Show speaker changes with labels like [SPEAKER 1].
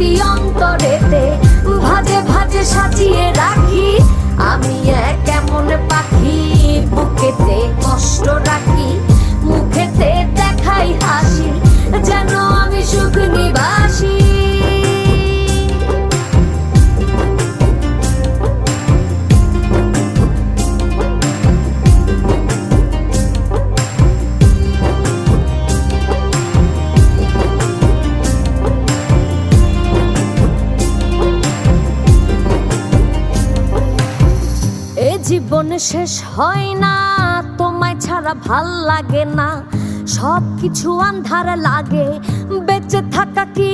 [SPEAKER 1] স্মৃতি অন্তরেতে ভাজে ভাজে সাজিয়ে রাখি। আমি এক এমন পাখি, বুকেতে কষ্ট রাখি, মুখেতে দেখাই হাসি, যেন আমি সুখ নিবাসী। জীবন শেষ হয় না, তোমায় ছাড়া ভাল লাগে না, সবকিছু আন্ধার লাগে, বেঁচে থাকা কি